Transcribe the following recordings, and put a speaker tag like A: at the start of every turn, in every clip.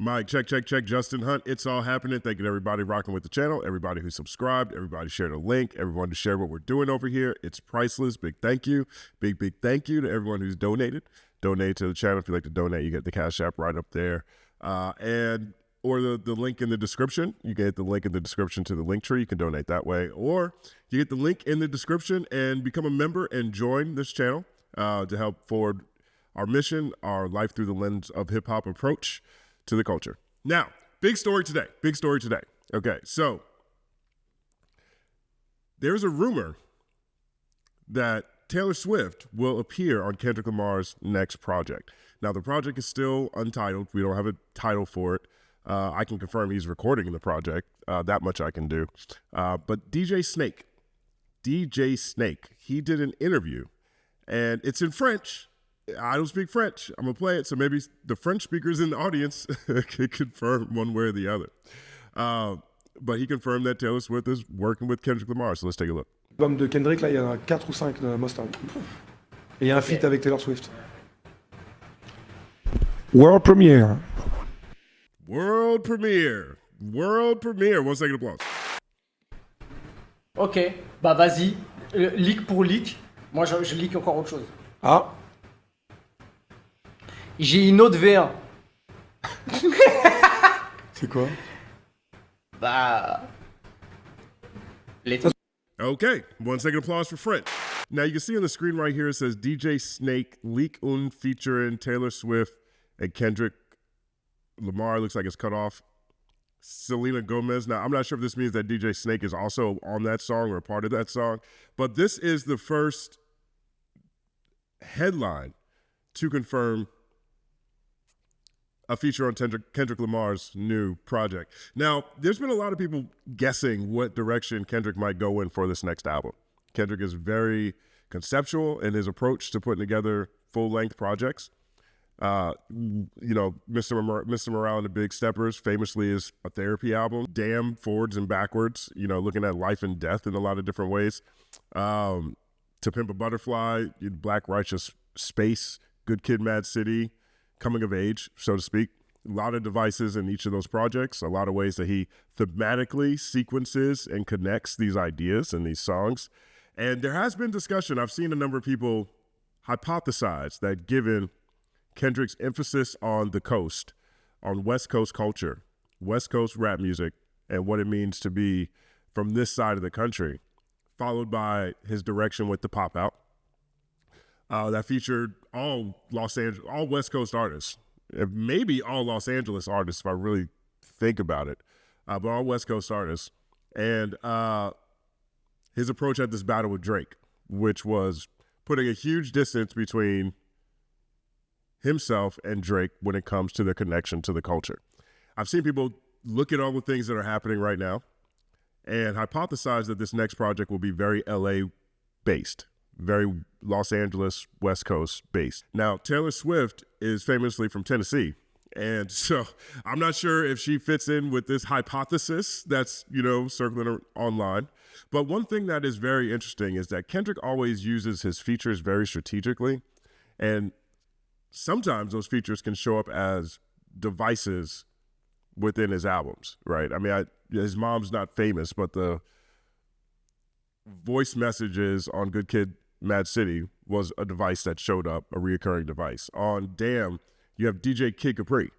A: Mike, check, check, check. Justin Hunt. It's all happening. Thank you to everybody rocking with the channel, everybody who subscribed, everybody shared a link, everyone to share what we're doing over here. It's priceless. Big thank you. Big thank you to everyone who's donated. Donate to the channel. If you'd like to donate, you get the Cash App right up there. Or the link in the description. You get the link in the description to the link tree. You can donate that way. Or you get the link in the description and become a member and join this channel to help forward our mission, our life through the lens of hip-hop approach to the culture. Now, big story today. Okay, so there's a rumor that Taylor Swift will appear on Kendrick Lamar's next project. Now, the project is still untitled. We don't have a title for it. I can confirm he's recording the project. That much I can do. But DJ Snake, he did an interview, and it's in French. I don't speak French. I'm going to play it, so maybe the French speakers in the audience can confirm one way or the other. But he confirmed that Taylor Swift is working with Kendrick Lamar, so let's take a look.
B: L'album de Kendrick, là, il y en a 4 ou 5 de Mustang. Et il y a un feat avec Taylor Swift. World premiere.
A: World premiere. 1 second applause.
C: Ok, bah vas-y. Leak pour leak. Moi, je leak encore autre chose.
B: Ah.
C: J'ai une autre V1.
B: C'est quoi?
C: Bah...
A: Okay, 1 second applause for French. Now you can see on the screen right here, it says DJ Snake, Leak Un featuring Taylor Swift and Kendrick Lamar. Looks like it's cut off. Selena Gomez. Now, I'm not sure if this means that DJ Snake is also on that song or a part of that song, but this is the first headline to confirm a feature on Kendrick Lamar's new project. Now, there's been a lot of people guessing what direction Kendrick might go in for this next album. Kendrick is very conceptual in his approach to putting together full-length projects. You know, Mr. Morale and the Big Steppers famously is a therapy album. Damn, forwards and backwards, you know, looking at life and death in a lot of different ways. To Pimp a Butterfly, Black Righteous Space, Good Kid, Mad City, coming of age, so to speak. A lot of devices in each of those projects, a lot of ways that he thematically sequences and connects these ideas and these songs. And there has been discussion. I've seen a number of people hypothesize that given Kendrick's emphasis on the coast, on West Coast culture, West Coast rap music, and what it means to be from this side of the country, followed by his direction with the Pop Out, that featured all West Coast artists, maybe all Los Angeles artists if I really think about it, but all West Coast artists. And his approach at this battle with Drake, which was putting a huge distance between himself and Drake when it comes to their connection to the culture. I've seen people look at all the things that are happening right now and hypothesize that this next project will be very LA based, very Los Angeles, West Coast based. Now, Taylor Swift is famously from Tennessee. And so I'm not sure if she fits in with this hypothesis that's, you know, circling online. But one thing that is very interesting is that Kendrick always uses his features very strategically. And sometimes those features can show up as devices within his albums, right? I mean, his mom's not famous, but the voice messages on Good Kid, Mad City was a device that showed up, a reoccurring device. On Damn, you have DJ Kid Capri.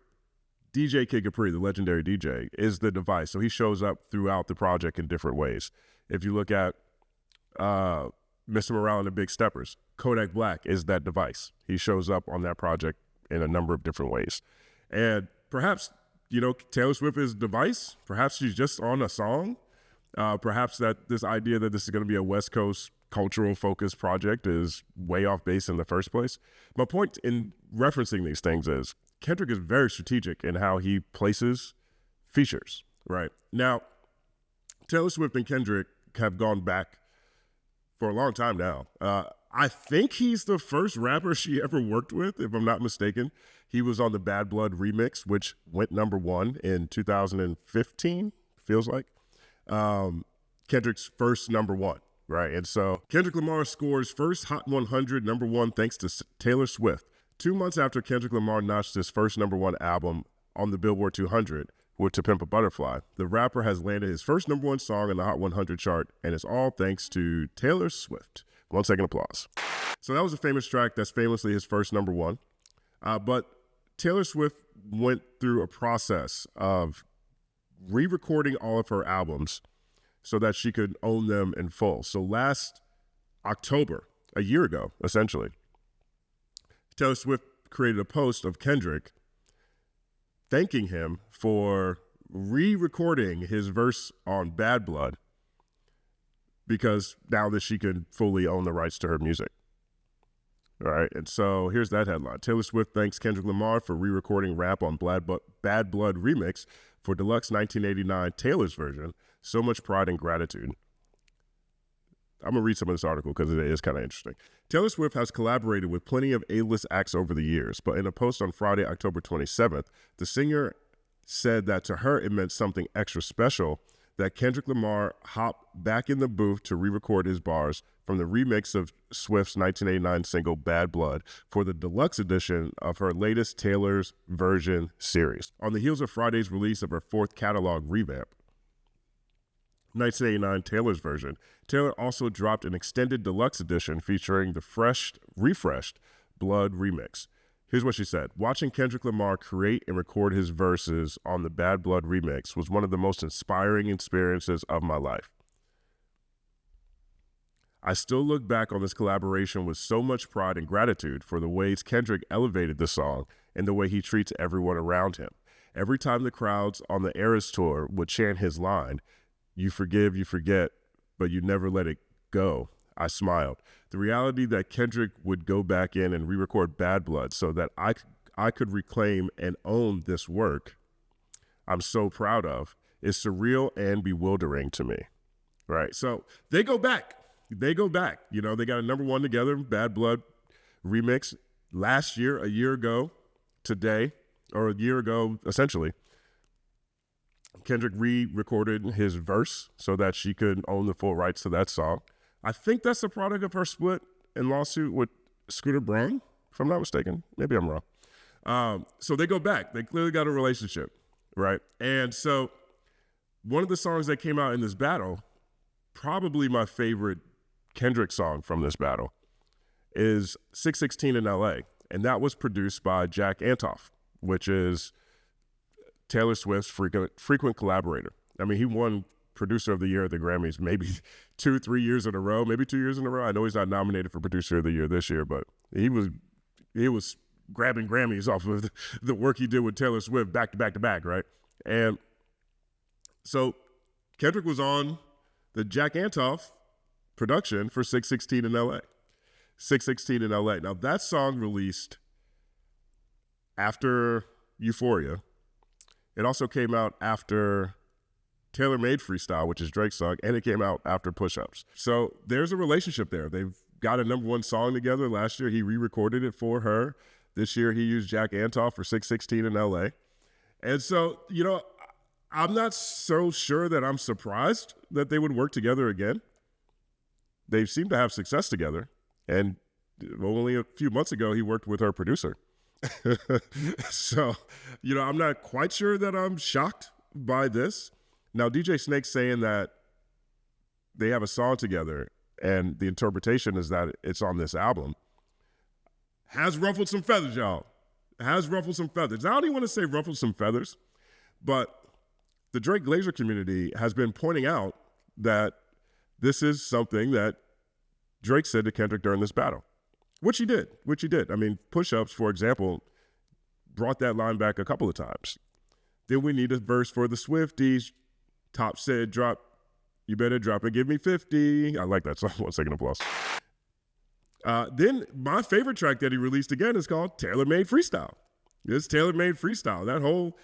A: DJ Kid Capri, the legendary DJ, is the device. So he shows up throughout the project in different ways. If you look at Mr. Morale and the Big Steppers, Kodak Black is that device. He shows up on that project in a number of different ways. And perhaps, you know, Taylor Swift is a device. Perhaps she's just on a song. Perhaps that this idea that this is going to be a West Coast cultural focused project is way off base in the first place. My point in referencing these things is Kendrick is very strategic in how he places features, right? Now, Taylor Swift and Kendrick have gone back for a long time now. I think he's the first rapper she ever worked with, if I'm not mistaken. He was on the Bad Blood remix, which went #1 in 2015, feels like. Kendrick's first #1, right? And so Kendrick Lamar scores first Hot 100 #1 thanks to Taylor Swift. 2 months after Kendrick Lamar notched his first #1 album on the Billboard 200 with To Pimp a Butterfly. The rapper has landed his first #1 song in the Hot 100 chart, and it's all thanks to Taylor Swift. 1 second applause. So that was a famous track. That's famously his first #1. But Taylor Swift went through a process of re-recording all of her albums so that she could own them in full. So last October, a year ago, essentially, Taylor Swift created a post of Kendrick thanking him for re-recording his verse on Bad Blood because now that she could fully own the rights to her music. All right, and so here's that headline. Taylor Swift thanks Kendrick Lamar for re-recording rap on Bad Blood remix for deluxe 1989 Taylor's version. So much pride and gratitude. I'm going to read some of this article because it is kind of interesting. Taylor Swift has collaborated with plenty of A-list acts over the years, but in a post on Friday, October 27th, the singer said that to her it meant something extra special that Kendrick Lamar hopped back in the booth to re-record his bars from the remix of Swift's 1989 single Bad Blood for the deluxe edition of her latest Taylor's Version series. On the heels of Friday's release of her fourth catalog revamp, 1989 Taylor's Version, Taylor also dropped an extended deluxe edition featuring the refreshed Blood remix. Here's what she said. Watching Kendrick Lamar create and record his verses on the Bad Blood remix was one of the most inspiring experiences of my life. I still look back on this collaboration with so much pride and gratitude for the ways Kendrick elevated the song and the way he treats everyone around him. Every time the crowds on the Eras tour would chant his line, "You forgive, you forget, but you never let it go," I smiled. The reality that Kendrick would go back in and re-record Bad Blood so that I could reclaim and own this work I'm so proud of is surreal and bewildering to me. Right? So they go back. You know, they got a #1 together, Bad Blood remix last year, a year ago today, or a year ago, essentially. Kendrick re-recorded his verse so that she could own the full rights to that song. I think that's a product of her split and lawsuit with Scooter Braun, if I'm not mistaken. Maybe I'm wrong. So they go back. They clearly got a relationship, right? And so one of the songs that came out in this battle, probably my favorite Kendrick song from this battle, is 616 in LA. And that was produced by Jack Antonoff, which is Taylor Swift's frequent collaborator. I mean, he won Producer of the Year at the Grammys maybe 2-3 years in a row, maybe 2 years in a row. I know he's not nominated for Producer of the Year this year, but he was grabbing Grammys off of the work he did with Taylor Swift back to back to back, right? And so Kendrick was on the Jack Antonoff production for 616 in LA. 616 in LA. Now that song released after Euphoria. It also came out after Taylor Made Freestyle, which is Drake's song, and it came out after Push Ups. So there's a relationship there. They've got a #1 song together. Last year, he re-recorded it for her. This year, he used Jack Antonoff for 616 in LA. And so, you know, I'm not so sure that I'm surprised that they would work together again. They seem to have success together. And only a few months ago, he worked with her producer. So, you know, I'm not quite sure that I'm shocked by this. Now, DJ Snake's saying that they have a song together and the interpretation is that it's on this album. Has ruffled some feathers, y'all. Has ruffled some feathers. I don't even want to say ruffled some feathers, but the Drake Glazer community has been pointing out that this is something that Drake said to Kendrick during this battle, which he did. I mean, Push Ups, for example, brought that line back a couple of times. Then we need a verse for the Swifties. Top said, drop, you better drop it, give me 50. I like that song. 1 second applause. Then my favorite track that he released again is called Taylor Made Freestyle. It's Taylor Made Freestyle. That whole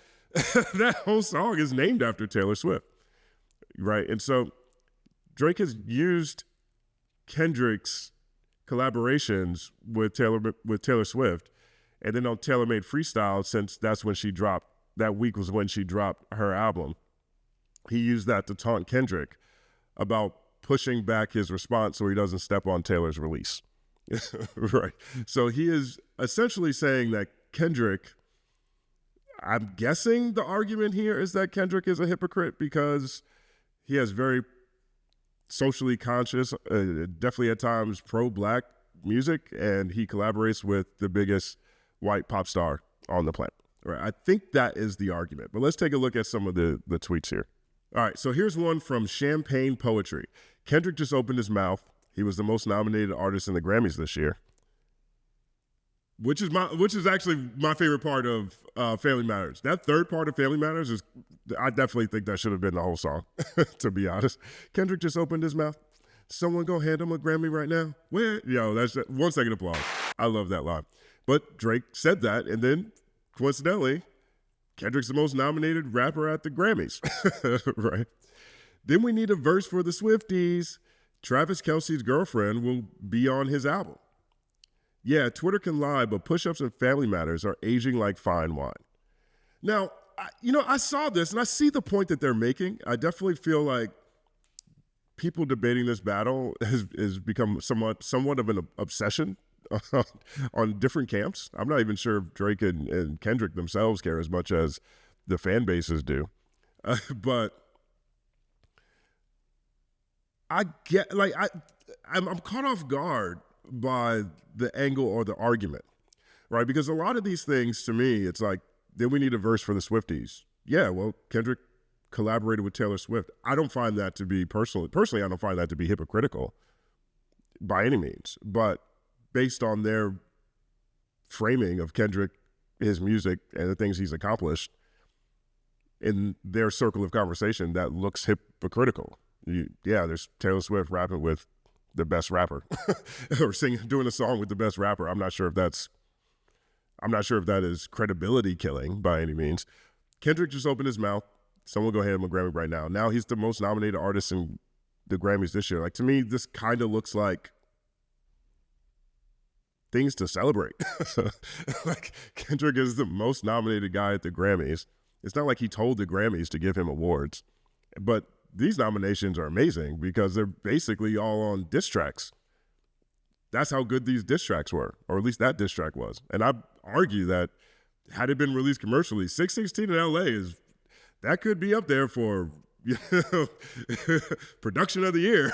A: that whole song is named after Taylor Swift, right? And so Drake has used Kendrick's collaborations with Taylor Swift, and then on Taylor Made Freestyle, since that's when she dropped, that week was when she dropped her album, he used that to taunt Kendrick about pushing back his response so he doesn't step on Taylor's release. Right. So he is essentially saying that Kendrick, I'm guessing the argument here is that Kendrick is a hypocrite because he has very socially conscious, definitely at times pro-black music, and he collaborates with the biggest white pop star on the planet. Right? I think that is the argument. But let's take a look at some of the tweets here. All right, so here's one from Champagne Poetry. Kendrick just opened his mouth. He was the most nominated artist in the Grammys this year, which is actually my favorite part of Family Matters. That third part of Family Matters is, I definitely think that should have been the whole song, to be honest. Kendrick just opened his mouth. Someone go hand him a Grammy right now. Where? Yo, that's 1 second applause. I love that line. But Drake said that, and then coincidentally, Kendrick's the most nominated rapper at the Grammys, right? Then we need a verse for the Swifties. Travis Kelce's girlfriend will be on his album. Yeah, Twitter can lie, but push-ups and Family Matters are aging like fine wine. Now, I saw this, and I see the point that they're making. I definitely feel like people debating this battle has become somewhat of an obsession on different camps. I'm not even sure if Drake and Kendrick themselves care as much as the fan bases do. But I get, like, I'm caught off guard by the angle or the argument, right? Because a lot of these things, to me, it's like, then we need a verse for the Swifties. Yeah, well, Kendrick collaborated with Taylor Swift. I don't find that to be personally, I don't find that to be hypocritical by any means. But based on their framing of Kendrick, his music, and the things he's accomplished in their circle of conversation, that looks hypocritical. There's Taylor Swift rapping with the best rapper or doing a song with the best rapper. I'm not sure if that is credibility killing by any means. Kendrick just opened his mouth. Someone go hand him a Grammy right now. Now he's the most nominated artist in the Grammys this year. Like, to me, this kind of looks like things to celebrate. Like, Kendrick is the most nominated guy at the Grammys. It's not like he told the Grammys to give him awards, but these nominations are amazing because they're basically all on diss tracks. That's how good these diss tracks were, or at least that diss track was. And I argue that had it been released commercially, 616 in LA that could be up there for production of the year,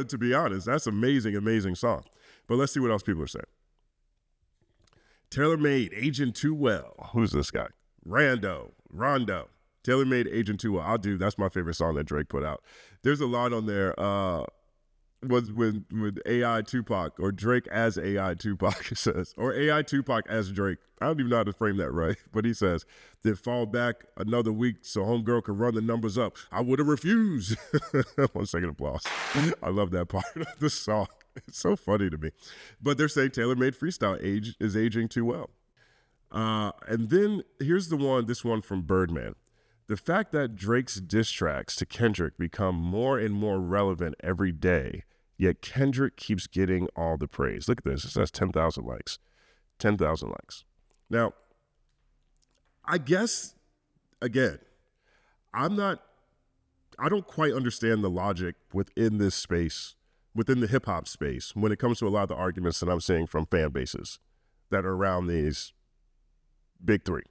A: to be honest. That's amazing, amazing song. But let's see what else people are saying. Taylor Made, Aging Too Well. Who's this guy? Rondo. Taylor Made, Aging Too Well. That's my favorite song that Drake put out. There's a line on there was with AI Tupac, or Drake as AI Tupac, it says, or AI Tupac as Drake. I don't even know how to frame that right, but he says, then fall back another week so homegirl can run the numbers up. I would have refused. 1 second applause. I love that part of the song. It's so funny to me. But they're saying Taylor Made Freestyle is aging too well. And then here's this one from Birdman. The fact that Drake's diss tracks to Kendrick become more and more relevant every day, yet Kendrick keeps getting all the praise. Look at this. It says 10,000 likes. 10,000 likes. Now, I guess, again, I don't quite understand the logic within this space, within the hip-hop space, when it comes to a lot of the arguments that I'm seeing from fan bases that are around these big three.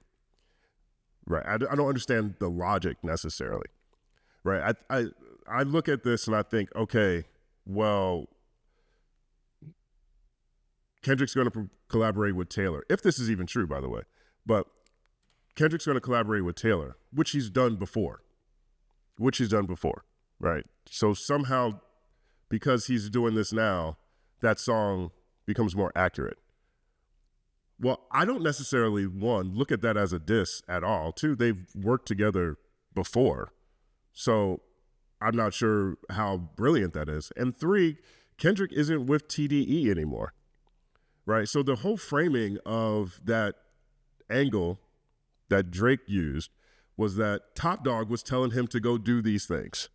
A: Right. I don't understand the logic necessarily. Right. I look at this and I think, okay, well, Kendrick's going to collaborate with Taylor, if this is even true, by the way. But Kendrick's going to collaborate with Taylor, which he's done before. Right. So somehow, because he's doing this now, that song becomes more accurate. Well, I don't necessarily, one, look at that as a diss at all. Two, they've worked together before. So I'm not sure how brilliant that is. And three, Kendrick isn't with TDE anymore, right? So the whole framing of that angle that Drake used was that Top Dog was telling him to go do these things.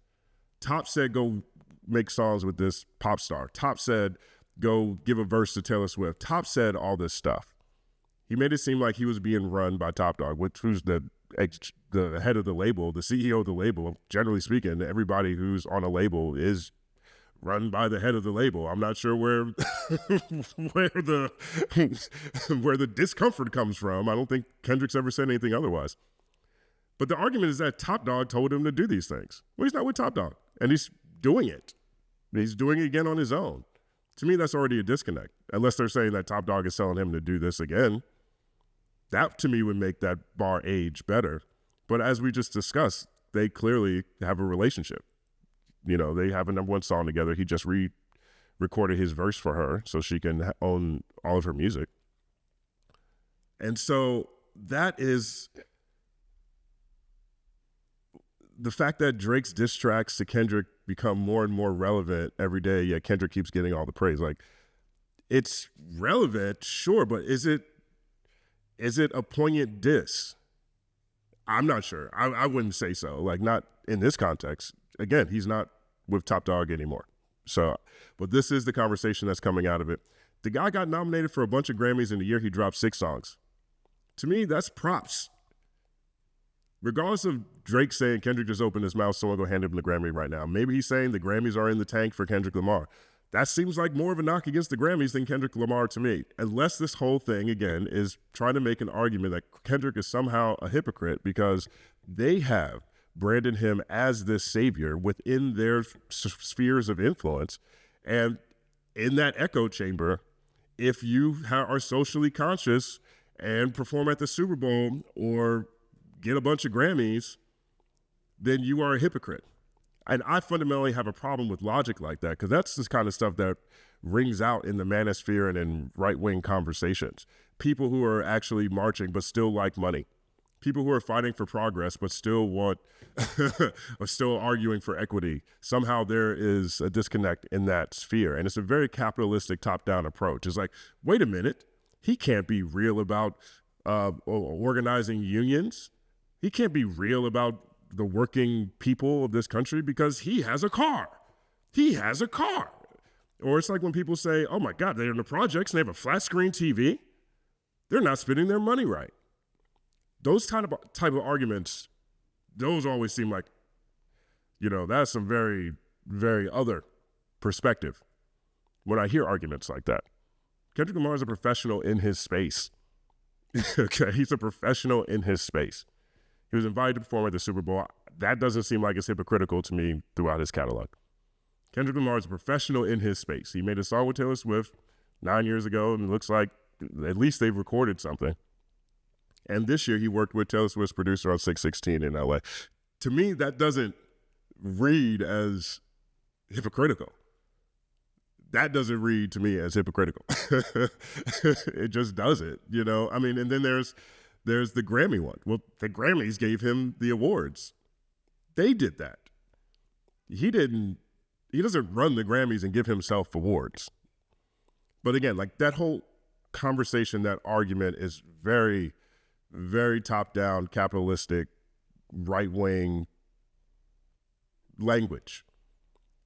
A: Top said, go make songs with this pop star. Top said, go give a verse to Taylor Swift. Top said all this stuff. He made it seem like he was being run by Top Dog, who's the head of the label, the CEO of the label. Generally speaking, everybody who's on a label is run by the head of the label. I'm not sure where the discomfort comes from. I don't think Kendrick's ever said anything otherwise. But the argument is that Top Dog told him to do these things. Well, he's not with Top Dog, and he's doing it. He's doing it again on his own. To me, that's already a disconnect. Unless they're saying that Top Dog is telling him to do this again. That, to me, would make that bar age better. But as we just discussed, they clearly have a relationship. You know, they have a #1 song together. He just recorded his verse for her so she can own all of her music. And so that is the fact that Drake's diss tracks to Kendrick become more and more relevant every day, yet Kendrick keeps getting all the praise. Like, it's relevant, sure, but is it a poignant diss? I'm not sure. I wouldn't say so. Like, not in this context. Again, he's not with Top Dog anymore. So, but this is the conversation that's coming out of it. The guy got nominated for a bunch of Grammys in the year he dropped 6 songs. To me, that's props. Regardless of Drake saying Kendrick just opened his mouth, someone go hand him the Grammy right now. Maybe he's saying the Grammys are in the tank for Kendrick Lamar. That seems like more of a knock against the Grammys than Kendrick Lamar to me. Unless this whole thing, again, is trying to make an argument that Kendrick is somehow a hypocrite because they have branded him as this savior within their spheres of influence. And in that echo chamber, if you are socially conscious and perform at the Super Bowl or get a bunch of Grammys, then you are a hypocrite. And I fundamentally have a problem with logic like that because that's this kind of stuff that rings out in the manosphere and in right-wing conversations. People who are actually marching but still like money. People who are fighting for progress but still want or still arguing for equity. Somehow there is a disconnect in that sphere. And it's a very capitalistic top-down approach. It's like, wait a minute, he can't be real about organizing unions. He can't be real about the working people of this country because he has a car. He has a car. Or it's like when people say, oh my God, they're in the projects and they have a flat screen TV. They're not spending their money right. Those type of arguments, those always seem like, you know, that's some very, very other perspective when I hear arguments like that. Kendrick Lamar is a professional in his space. Okay, he's a professional in his space. He was invited to perform at the Super Bowl. That doesn't seem like it's hypocritical to me throughout his catalog. Kendrick Lamar is a professional in his space. He made a song with Taylor Swift 9 years ago, and it looks like at least they've recorded something. And this year he worked with Taylor Swift's producer on 616 in LA. To me, that doesn't read as hypocritical. That doesn't read to me as hypocritical. It just doesn't, you know? I mean, and then there's the Grammy one. Well, the Grammys gave him the awards. They did that. He doesn't run the Grammys and give himself awards. But again, like that whole conversation, that argument is very, very top-down, capitalistic, right-wing language.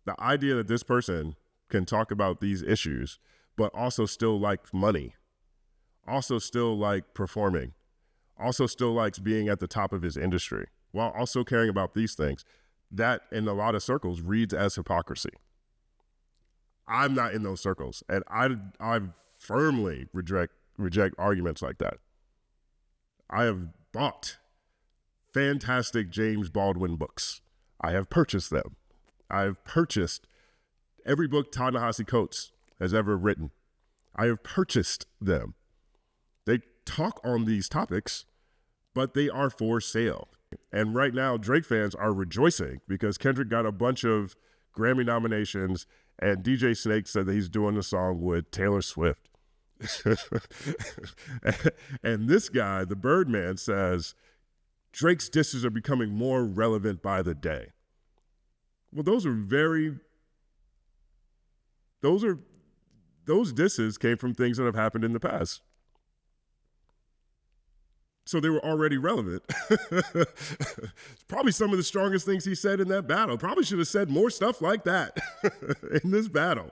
A: The idea that this person can talk about these issues, but also still like money, also still like performing, also still likes being at the top of his industry, while also caring about these things, that in a lot of circles reads as hypocrisy. I'm not in those circles, and I firmly reject arguments like that. I have bought fantastic James Baldwin books. I have purchased them. I've purchased every book Ta-Nehisi Coates has ever written. I have purchased them. They talk on these topics, but they are for sale. And right now, Drake fans are rejoicing because Kendrick got a bunch of Grammy nominations, and DJ Snake said that he's doing a song with Taylor Swift. And this guy, the Birdman, says Drake's disses are becoming more relevant by the day. Well, those disses came from things that have happened in the past. So they were already relevant. Probably some of the strongest things he said in that battle. Probably should have said more stuff like that in this battle.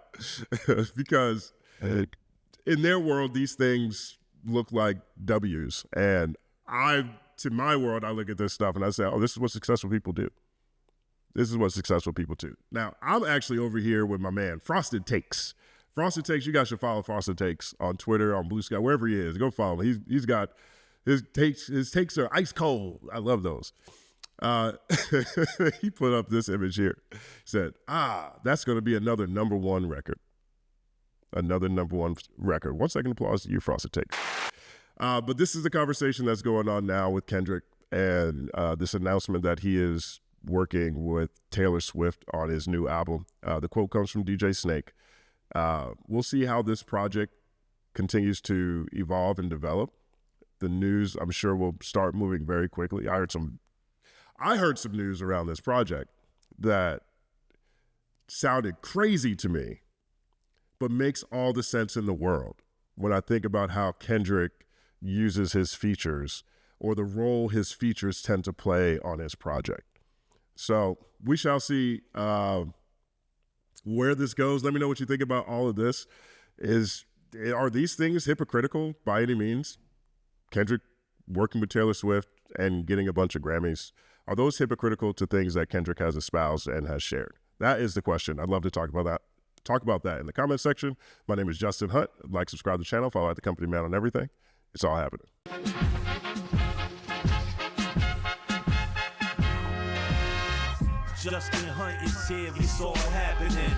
A: Because in their world, these things look like W's. And to my world, I look at this stuff and I say, oh, this is what successful people do. This is what successful people do. Now, I'm actually over here with my man, Frosted Takes. Frosted Takes, you guys should follow Frosted Takes on Twitter, on Blue Sky, wherever he is. Go follow him. He's got His takes are ice cold. I love those. He put up this image here. He said, that's going to be another #1 record. Another #1 record. 1 second applause to you, Frosted Takes. But this is the conversation that's going on now with Kendrick and this announcement that he is working with Taylor Swift on his new album. The quote comes from DJ Snake. We'll see how this project continues to evolve and develop. The news, I'm sure, will start moving very quickly. I heard some news around this project that sounded crazy to me, but makes all the sense in the world when I think about how Kendrick uses his features or the role his features tend to play on his project. So we shall see where this goes. Let me know what you think about all of this. Are these things hypocritical by any means? Kendrick working with Taylor Swift and getting a bunch of Grammys, are those hypocritical to things that Kendrick has espoused and has shared? That is the question. I'd love to talk about that. Talk about that in the comment section. My name is Justin Hunt. Like, subscribe to the channel, follow The Company Man on everything. It's all happening.
D: Justin Hunt is here, it's all happening.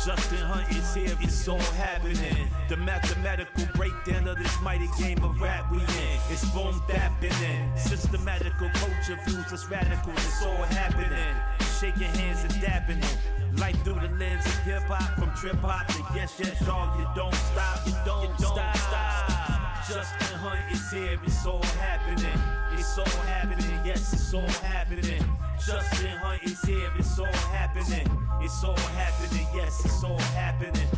D: Justin Hunt is here, it's all happening. The mathematical breakdown of this mighty game of rap we in. It's boom bapping. Systematical culture views us radical, it's all happening. Shaking hands and dapping it. Life through the lens of hip hop, from trip hop to yes, y'all, you don't stop, you don't stop. Justin Hunt is here, it's all happening. It's all happening, yes, it's all happening. Justin Hunt is here, it's all happening. It's all happening, yes, it's all happening.